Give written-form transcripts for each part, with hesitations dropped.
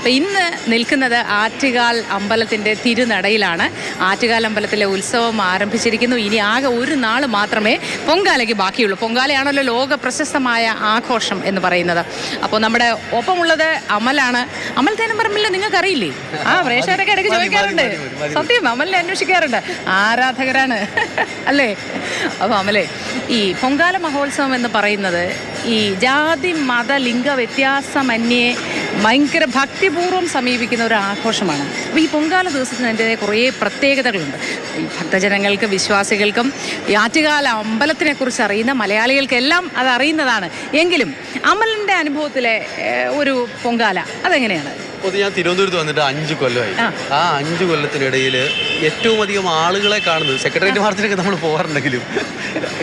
അപ്പോൾ ഇന്ന് നിൽക്കുന്നത് ആറ്റുകാൽ അമ്പലത്തിൻ്റെ തിരുനടയിലാണ്. ആറ്റുകാൽ അമ്പലത്തിലെ ഉത്സവം ആരംഭിച്ചിരിക്കുന്നു. ഇനി ആകെ ഒരു നാൾ മാത്രമേ പൊങ്കാലയ്ക്ക് ബാക്കിയുള്ളൂ. പൊങ്കാലയാണല്ലോ ലോക പ്രശസ്തമായ ആഘോഷം എന്ന് പറയുന്നത്. അപ്പോൾ നമ്മുടെ ഒപ്പമുള്ളത് അമലാണ്. അമൽ തേനമ്പറമ്പിൽ നിങ്ങൾക്ക് അറിയില്ലേ? പ്രേക്ഷകരൊക്കെ ഇടയ്ക്ക് ചോദിക്കാറുണ്ട്. സത്യം, അമലിനെ അന്വേഷിക്കാറുണ്ട്. ആരാധകരാണ് അല്ലേ? അപ്പോൾ അമലേ, ഈ പൊങ്കാല മഹോത്സവം എന്ന് പറയുന്നത് ഈ ജാതി മത ലിംഗ വ്യത്യാസമന്യേ ഭയങ്കര ഭക്തിപൂർവ്വം സമീപിക്കുന്ന ഒരു ആഘോഷമാണ്. അപ്പോൾ ഈ പൊങ്കാല ദിവസത്തിന് അതിൻ്റെതായ കുറേ പ്രത്യേകതകളുണ്ട്. ഈ ഭക്തജനങ്ങൾക്ക്, വിശ്വാസികൾക്കും ഈ ആറ്റുകാല അമ്പലത്തിനെക്കുറിച്ച് അറിയുന്ന മലയാളികൾക്കെല്ലാം അത് അറിയുന്നതാണ്. എങ്കിലും അമലിൻ്റെ അനുഭവത്തിലെ ഒരു പൊങ്കാല അതെങ്ങനെയാണ്? ഞാൻ തിരുവനന്തപുരത്ത് വന്നിട്ട് 5 കൊല്ലമായി. ആ 5 കൊല്ലത്തിനിടയിൽ ഏറ്റവും അധികം ആളുകളെ കാണുന്നത്, സെക്രട്ടേറിയറ്റ് മാർച്ചിലൊക്കെ നമ്മൾ പോകാറുണ്ടെങ്കിലും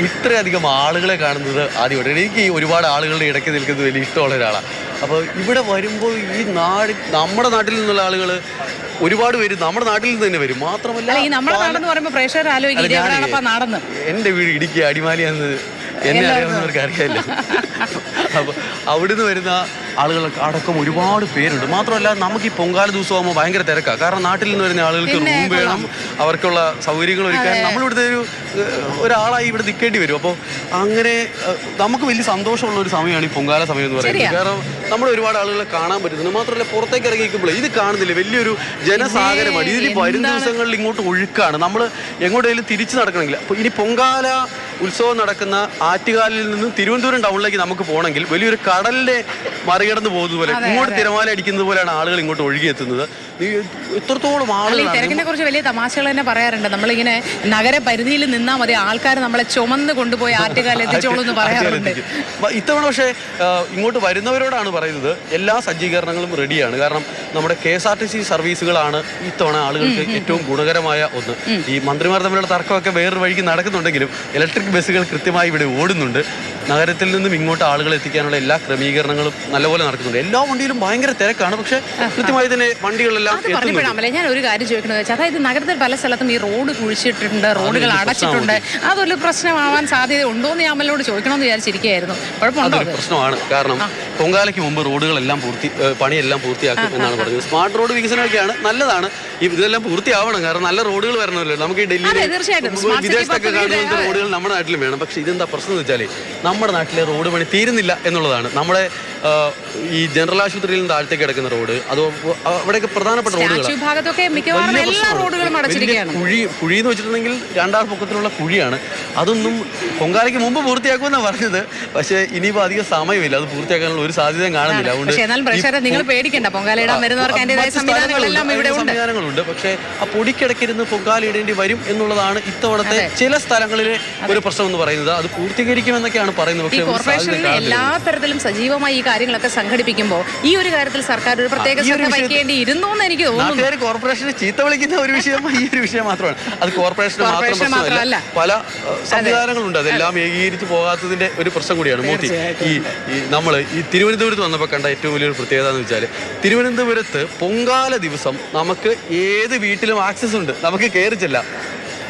ഇത്രയധികം ആളുകളെ കാണുന്നത് ആദ്യമായിട്ട്. എനിക്ക് ഒരുപാട് ആളുകളുടെ ഇടയ്ക്ക് നിൽക്കുന്നത് വലിയ ഇഷ്ടമുള്ള ഒരാളാണ്. അപ്പോൾ ഇവിടെ വരുമ്പോൾ ഈ നമ്മുടെ നാട്ടിൽ നിന്നുള്ള ആളുകൾ ഒരുപാട് പേര് നമ്മുടെ നാട്ടിൽ നിന്ന് തന്നെ വരും. മാത്രമല്ല എൻ്റെ വീട് ഇടുക്കി അടിമാലിയാന്ന് എന്നെ അറിയാവുന്നവർക്ക് അറിയാമല്ലോ. അപ്പോൾ അവിടുന്ന് വരുന്ന ആളുകൾ അടക്കം ഒരുപാട് പേരുണ്ട്. മാത്രമല്ല നമുക്ക് ഈ പൊങ്കാല ദിവസമാകുമ്പോൾ ഭയങ്കര തിരക്കാണ്. കാരണം നാട്ടിൽ നിന്ന് വരുന്ന ആളുകൾക്ക് റൂം വേണം, അവർക്കുള്ള സൗകര്യങ്ങൾ ഒരുക്കാൻ നമ്മളിവിടുത്തെ ഒരാളായി ഇവിടെ നിൽക്കേണ്ടി വരും. അപ്പോൾ അങ്ങനെ നമുക്ക് വലിയ സന്തോഷമുള്ള ഒരു സമയമാണ് ഈ പൊങ്കാല സമയം എന്ന് പറയുന്നത്. കാരണം നമ്മൾ ഒരുപാട് ആളുകളെ കാണാൻ പറ്റുന്നുണ്ട്. മാത്രമല്ല പുറത്തേക്ക് ഇറങ്ങിക്കുമ്പോൾ ഇത് കാണുന്നില്ല, വലിയൊരു ജനസാഗരമാണ്. ഇതിൽ വരും ദിവസങ്ങളിൽ ഇങ്ങോട്ട് ഒഴുക്കാണ്. നമ്മൾ എങ്ങോട്ടെങ്കിലും തിരിച്ചു നടക്കണമെങ്കിൽ, അപ്പോൾ ഇനി പൊങ്കാല ഉത്സവം നടക്കുന്ന ആറ്റുകാലിൽ നിന്ന് തിരുവനന്തപുരം ടൗണിലേക്ക് നമുക്ക് പോകണമെങ്കിൽ വലിയൊരു കടലിനെ മറികടന്ന് പോകുന്നത് പോലെ, ഇങ്ങോട്ട് തിരമാല അടിക്കുന്നത് പോലെയാണ് ആളുകൾ ഇങ്ങോട്ട് ഒഴുകിയെത്തുന്നത്. എത്രത്തോളം ആളുകൾ തിരക്കിനെ കുറിച്ച് വലിയ തമാശകൾ തന്നെ പറയാറുണ്ട്. നമ്മളിങ്ങനെ നഗരപരിധിയിൽ നിന്നാൽ മതി, ആൾക്കാർ നമ്മളെ ചുമന്ന് കൊണ്ടുപോയി ആറ്റുകാൽ എത്തിച്ചോളൂ എന്ന് പറയാറുണ്ട്. ഇത്തവണ പക്ഷേ ഇങ്ങോട്ട് വരുന്നവരോടാണ് പറയുന്നത്, എല്ലാ സജ്ജീകരണങ്ങളും റെഡിയാണ്. കാരണം നമ്മുടെ KSRTC സർവീസുകളാണ് ഇത്തവണ ആളുകൾക്ക് ഏറ്റവും ഗുണകരമായ ഒന്ന്. ഈ മന്ത്രിമാർ തമ്മിലുള്ള തർക്കമൊക്കെ വേറൊരു വഴിക്ക് നടക്കുന്നുണ്ടെങ്കിലും ഇലക്ട്രിക് ബസ്സുകൾ കൃത്യമായി ഇവിടെ ഓടുന്നുണ്ട്. നഗരത്തിൽ നിന്നും ഇങ്ങോട്ട് ആളുകളെ എത്തിക്കാനുള്ള എല്ലാ ക്രമീകരണങ്ങളും നല്ലപോലെ നടക്കുന്നുണ്ട്. എല്ലാ വണ്ടിയിലും ഭയങ്കര തിരക്കാണ്, പക്ഷേ കൃത്യമായി തന്നെ വണ്ടികളെല്ലാം പറയുമ്പോഴാമല്ലേ ഞാൻ ഒരു കാര്യം ചോദിക്കുന്നത് വെച്ചാൽ, അതായത് നഗരത്തിൽ പല സ്ഥലത്തും ഈ റോഡ് കുഴിച്ചിട്ടുണ്ട്, റോഡുകൾ അടച്ചിട്ടുണ്ട്. അതൊരു പ്രശ്നമാവാൻ സാധ്യത ഉണ്ടോ എന്ന് ഞാൻ അമലിനോട് ചോദിക്കണമെന്ന് വിചാരിച്ചിരിക്കുകയായിരുന്നു. കുഴപ്പമുണ്ടോ? പ്രശ്നമാണ്. കാരണം പൊങ്കാലയ്ക്ക് മുമ്പ് റോഡുകളെല്ലാം പണിയെല്ലാം പൂർത്തിയാക്കും എന്നാണ് പറഞ്ഞത്. സ്മാർട്ട് റോഡ് വികസനമൊക്കെയാണ്, നല്ലതാണ്. ഇതെല്ലാം പൂർത്തിയാവണം. കാരണം നല്ല റോഡുകൾ വരണമല്ലോ. നമുക്ക് ഈ ഡൽഹിയിൽ വിദേശത്തൊക്കെ കാണുന്ന റോഡുകൾ നമ്മുടെ നാട്ടിലും വേണം. പക്ഷേ ഇതെന്താ പ്രശ്നം എന്ന് വെച്ചാൽ, നമ്മുടെ നാട്ടിലെ റോഡ് പണി തീരുന്നില്ല എന്നുള്ളതാണ്. നമ്മുടെ ഈ ജനറൽ ആശുപത്രിയിൽ നിന്ന് താഴത്തേക്ക് കിടക്കുന്ന റോഡ്, അത് അവിടെയൊക്കെ പ്രധാനപ്പെട്ട റോഡുകളാണ്. കുഴി എന്ന് വെച്ചിട്ടുണ്ടെങ്കിൽ 2 ആൾ പൊക്കത്തിലുള്ള കുഴിയാണ്. അതൊന്നും പൊങ്കാലയ്ക്ക് മുമ്പ് പൂർത്തിയാക്കുമെന്നാണ് പറഞ്ഞത്. പക്ഷേ ഇനിയിപ്പോൾ അധികം സമയമില്ല, അത് പൂർത്തിയാക്കാനുള്ള ഒരു സാധ്യതയും കാണുന്നില്ല. സംവിധാനങ്ങളുണ്ട്. പക്ഷേ ആ പൊടിക്കിടക്കിരുന്ന് പൊങ്കാല ഇടേണ്ടി വരും എന്നുള്ളതാണ് ഇത്തവണത്തെ ചില സ്ഥലങ്ങളിലെ ഒരു പ്രശ്നം എന്ന് പറയുന്നത്. അത് പൂർത്തീകരിക്കുമെന്നൊക്കെയാണ് പറയുന്നത്. പക്ഷേ എല്ലാ തരത്തിലും സജീവമായി ഈ കാര്യങ്ങളൊക്കെ സംഘടിപ്പിക്കുമ്പോൾ ഈ ഒരു കാര്യത്തിൽ സർക്കാർ ഒരു പ്രത്യേക ശ്രദ്ധ വയ്ക്കേണ്ടിയിരുന്നു എന്ന് എനിക്ക് തോന്നുന്നു. കോർപ്പറേഷനെ ചീത്ത വിളിക്കുന്ന ഒരു വിഷയം ഈ ഒരു വിഷയം മാത്രമാണ്. അത് കോർപ്പറേഷന് മാത്രമല്ല, പല സംവിധാനങ്ങളുണ്ട്. അതെല്ലാം ഏകീകരിച്ച് പോകാത്തതിന്റെ ഒരു പ്രശ്നം കൂടിയാണ്. മൂർത്തി, നമ്മൾ ഈ തിരുവനന്തപുരത്ത് വന്നപ്പോൾ കണ്ട ഏറ്റവും വലിയൊരു പ്രത്യേകത എന്ന് വെച്ചാൽ, തിരുവനന്തപുരത്ത് പൊങ്കാല ദിവസം നമുക്ക് ഏത് വീട്ടിലും ആക്സസ് ഉണ്ട്, നമുക്ക് കയറി ചെല്ലാം.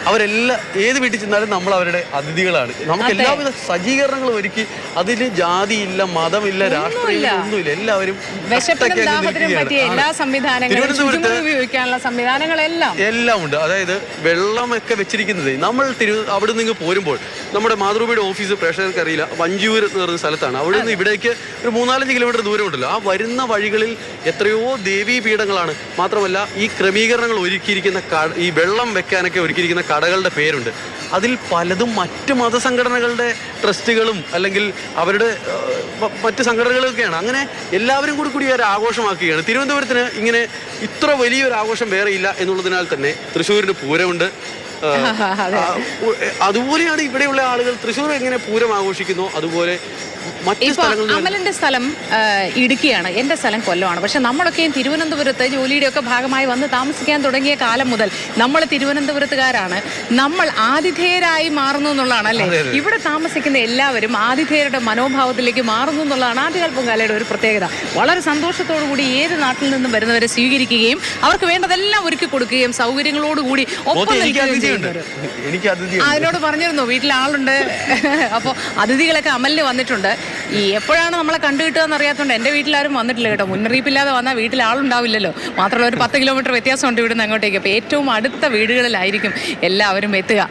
അവരെല്ലാം ഏത് വീട്ടിൽ ചെന്നാലും നമ്മൾ അവരുടെ അതിഥികളാണ്. നമുക്ക് എല്ലാവിധ സജ്ജീകരണങ്ങളും ഒരുക്കി. അതിന് ജാതിയില്ല, മതമില്ല, രാഷ്ട്രീയം ഒന്നുമില്ല. എല്ലാവരും എല്ലാം ഉണ്ട്. അതായത് വെള്ളമൊക്കെ വെച്ചിരിക്കുന്നത് നമ്മൾ അവിടെ നിന്ന് പോരുമ്പോൾ, നമ്മുടെ മാതൃഭൂമിയുടെ ഓഫീസ് പ്രേക്ഷകർക്ക് അറിയില്ല, വഞ്ചിയൂർ എന്ന് പറയുന്ന സ്ഥലത്താണ്. അവിടെ നിന്ന് ഇവിടേക്ക് ഒരു 3-4 കിലോമീറ്റർ ദൂരമുണ്ടല്ലോ. ആ വരുന്ന വഴികളിൽ എത്രയോ ദേവീ പീഠങ്ങളാണ്. മാത്രമല്ല ഈ ക്രമീകരണങ്ങൾ ഒരുക്കിയിരിക്കുന്ന, ഈ വെള്ളം വെക്കാനൊക്കെ ഒരുക്കിയിരിക്കുന്ന കടകളുടെ പേരുണ്ട്. അതിൽ പലതും മറ്റ് മതസംഘടനകളുടെ ട്രസ്റ്റുകളും അല്ലെങ്കിൽ അവരുടെ മറ്റ് സംഘടനകളൊക്കെയാണ്. അങ്ങനെ എല്ലാവരും കൂടി ഒരു ആഘോഷമാക്കുകയാണ്. തിരുവനന്തപുരത്തിന് ഇങ്ങനെ ഇത്ര വലിയൊരു ആഘോഷം വേറെ ഇല്ല എന്നുള്ളതിനാൽ തന്നെ തൃശ്ശൂരിന് പൂരമുണ്ട്. അതുപോലെയാണ് ഇവിടെയുള്ള ആളുകൾ തൃശ്ശൂർ എങ്ങനെ പൂരം ആഘോഷിക്കുന്നു അതുപോലെ അമലിന്റെ സ്ഥലം ഇടുക്കിയാണ്, എന്റെ സ്ഥലം കൊല്ലമാണ്. പക്ഷെ നമ്മളൊക്കെയും തിരുവനന്തപുരത്ത് ജോലിയുടെ ഒക്കെ ഭാഗമായി വന്ന് താമസിക്കാൻ തുടങ്ങിയ കാലം മുതൽ നമ്മൾ തിരുവനന്തപുരത്തുകാരാണ്. നമ്മൾ ആതിഥേയരായി മാറുന്നു എന്നുള്ളതാണ് അല്ലേ? ഇവിടെ താമസിക്കുന്ന എല്ലാവരും ആതിഥേയരുടെ മനോഭാവത്തിലേക്ക് മാറുന്നു എന്നുള്ളതാണ് ആറ്റുകാൽ പൊങ്കാലയുടെ ഒരു പ്രത്യേകത. വളരെ സന്തോഷത്തോടു കൂടി ഏത് നാട്ടിൽ നിന്നും വരുന്നവരെ സ്വീകരിക്കുകയും അവർക്ക് വേണ്ടതെല്ലാം ഒരുക്കി കൊടുക്കുകയും സൗകര്യങ്ങളോടുകൂടി ഒപ്പം അതിനോട് പറഞ്ഞിരുന്നു വീട്ടിൽ ആളുണ്ട്. അപ്പോൾ അതിഥികളൊക്കെ അമലിന് വന്നിട്ടുണ്ട്. ഈ എപ്പോഴാണ് നമ്മളെ കണ്ടു കിട്ടുക എന്നറിയാത്തതുകൊണ്ട് എൻ്റെ വീട്ടിലാരും വന്നിട്ടില്ല കേട്ടോ. മുന്നറിയിപ്പില്ലാതെ വന്നാൽ വീട്ടിൽ ആളുണ്ടാവില്ലല്ലോ. മാത്രമല്ല ഒരു 10 കിലോമീറ്റർ വ്യത്യാസമുണ്ട് ഇവിടുന്ന് അങ്ങോട്ടേക്ക്. അപ്പോൾ ഏറ്റവും അടുത്ത വീടുകളിലായിരിക്കും എല്ലാവരും എത്തുക.